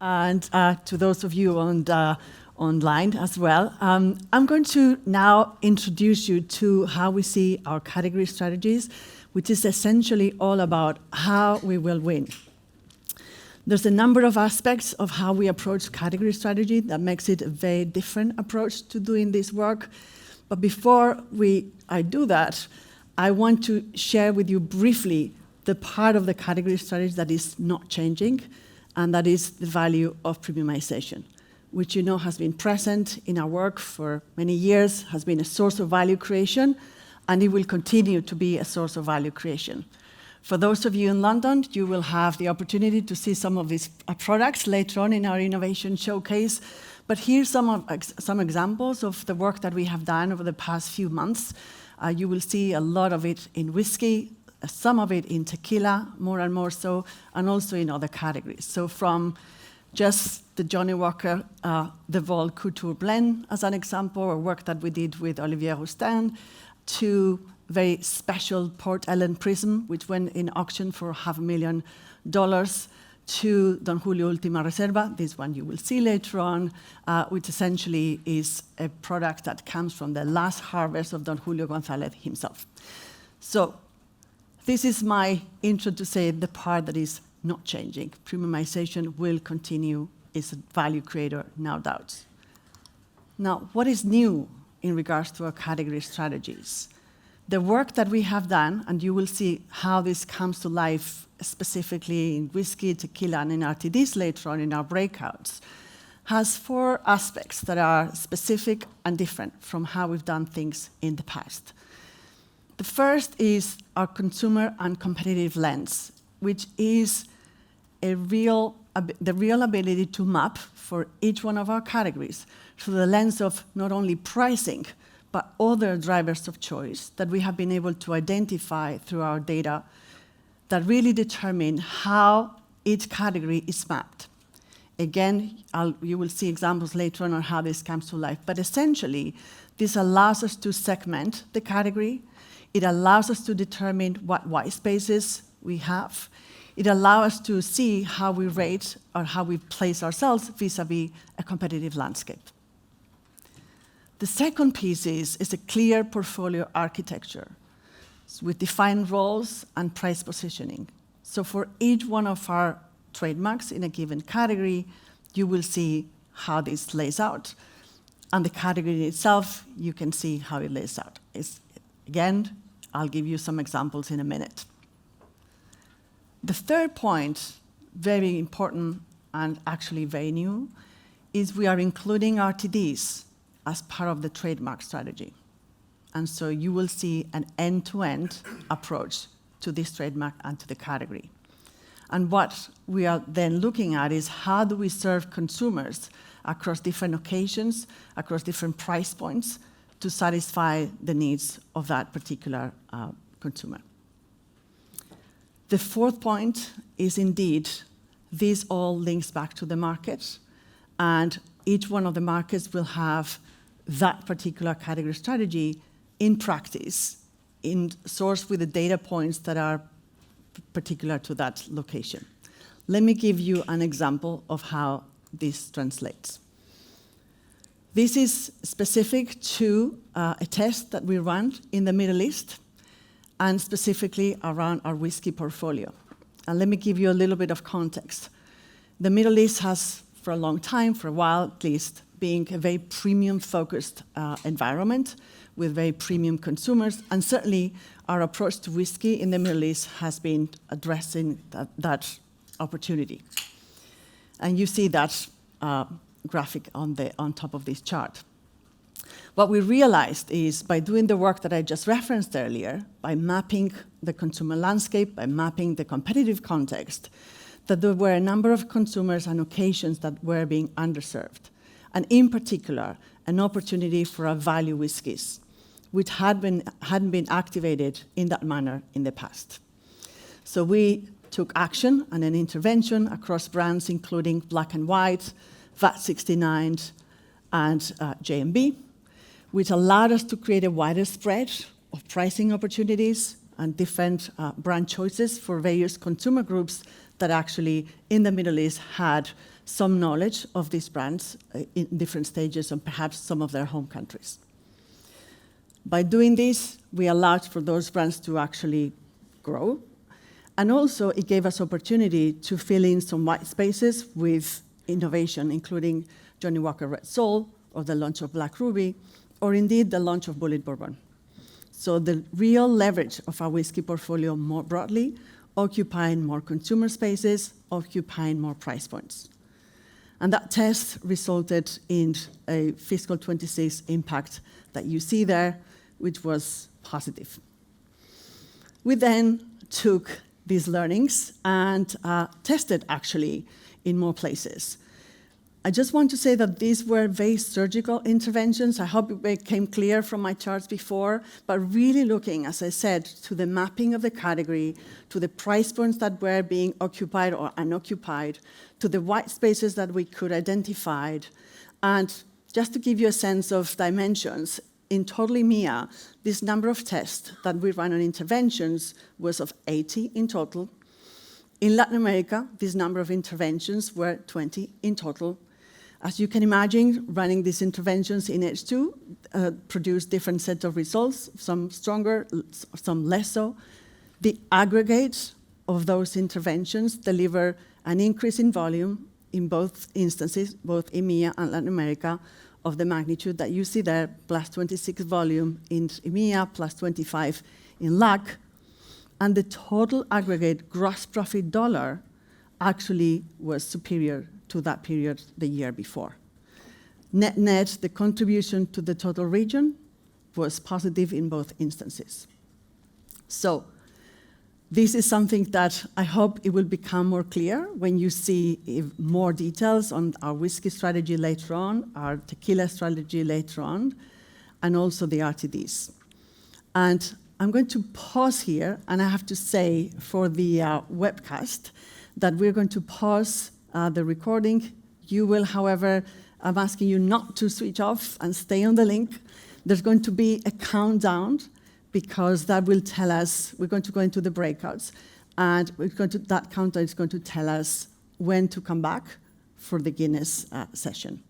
And to those of you online as well. I'm going to now introduce you to how we see our category strategies, which is essentially all about how we will win. There's a number of aspects of how we approach category strategy that makes it a very different approach to doing this work. But before I do that, I want to share with you briefly the part of the category strategy that is not changing, and that is the value of premiumization, which you know has been present in our work for many years, has been a source of value creation, and it will continue to be a source of value creation. For those of you in London, you will have the opportunity to see some of these products later on in our innovation showcase. But here's some examples of the work that we have done over the past few months. You will see a lot of it in whiskey, some of it in tequila, more and more so, and also in other categories. So from just the Johnnie Walker, the Vol Couture Blend, as an example, or work that we did with Olivier Roustin, to very special Port Ellen Prism, which went in auction for $500,000, to Don Julio Última Reserva, this one you will see later on, which essentially is a product that comes from the last harvest of Don Julio González himself. So this is my intro to say the part that is not changing. Premiumization will continue, is a value creator, no doubt. Now, what is new in regards to our category strategies? The work that we have done, and you will see how this comes to life specifically in whiskey, tequila, and in RTDs later on in our breakouts, has 4 aspects that are specific and different from how we've done things in the past. The first is our consumer and competitive lens, which is the real ability to map for each one of our categories through the lens of not only pricing, but other drivers of choice that we have been able to identify through our data that really determine how each category is mapped. Again, you will see examples later on how this comes to life. But essentially, this allows us to segment the category. It allows us to determine what white spaces we have. It allows us to see how we rate or how we place ourselves vis-a-vis a competitive landscape. The second piece is a clear portfolio architecture with defined roles and price positioning. So for each one of our trademarks in a given category, you will see how this lays out. And the category itself, you can see how it lays out. Again, I'll give you some examples in a minute. The third point, very important and actually very new, is we are including RTDs as part of the trademark strategy. And so you will see an end-to-end approach to this trademark and to the category. And what we are then looking at is how do we serve consumers across different occasions, across different price points, to satisfy the needs of that particular consumer. The fourth point is indeed, this all links back to the market, and each one of the markets will have that particular category strategy in practice, in source with the data points that are particular to that location. Let me give you an example of how this translates. This is specific to a test that we ran in the Middle East, and specifically around our whiskey portfolio. And let me give you a little bit of context. The Middle East has, for a long time, for a while at least, being a very premium-focused environment with very premium consumers, and certainly our approach to whiskey in the Middle East has been addressing that opportunity. And you see that graphic on top of this chart. What we realized is by doing the work that I just referenced earlier, by mapping the consumer landscape, by mapping the competitive context, that there were a number of consumers and occasions that were being underserved. And in particular, an opportunity for our value whiskies, which hadn't been activated in that manner in the past. So we took action and an intervention across brands including Black & White, VAT 69, and J&B, which allowed us to create a wider spread of pricing opportunities and different brand choices for various consumer groups that actually in the Middle East had some knowledge of these brands in different stages and perhaps some of their home countries. By doing this, we allowed for those brands to actually grow. And also, it gave us opportunity to fill in some white spaces with innovation, including Johnnie Walker Red Soul, or the launch of Black Ruby, or indeed the launch of Bulleit Bourbon. So the real leverage of our whiskey portfolio more broadly, occupying more consumer spaces, occupying more price points. And that test resulted in a fiscal 26 impact that you see there, which was positive. We then took these learnings and tested actually in more places. I just want to say that these were very surgical interventions. I hope it became clear from my charts before, but really looking, as I said, to the mapping of the category, to the price points that were being occupied or unoccupied, to the white spaces that we could identify. And just to give you a sense of dimensions, in total EMEA, this number of tests that we ran on interventions was of 80 in total. In Latin America, this number of interventions were 20 in total. As you can imagine, running these interventions in H2 produced different sets of results, some stronger, some less so. The aggregate of those interventions deliver an increase in volume in both instances, both EMEA and Latin America, of the magnitude that you see there, plus 26 volume in EMEA, plus 25 in LAC, and the total aggregate gross profit dollar actually was superior to that period the year before. Net, the contribution to the total region was positive in both instances. So this is something that I hope it will become more clear when you see more details on our whiskey strategy later on, our tequila strategy later on, and also the RTDs. And I'm going to pause here, and I have to say for the webcast that we're going to pause the recording. You will, however, I'm asking you not to switch off and stay on the link. There's going to be a countdown because that will tell us, we're going to go into the breakouts, and that countdown is going to tell us when to come back for the Guinness session.